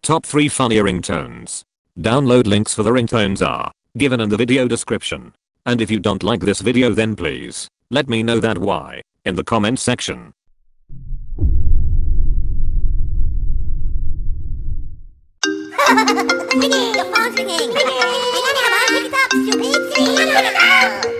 Top 3 funny ringtones. Download links for the ringtones are given in the video description. And if you don't like this video, then please let me know that why in the comment section. Your phone's ringing. Hey, anyhow, pick it up, stupid.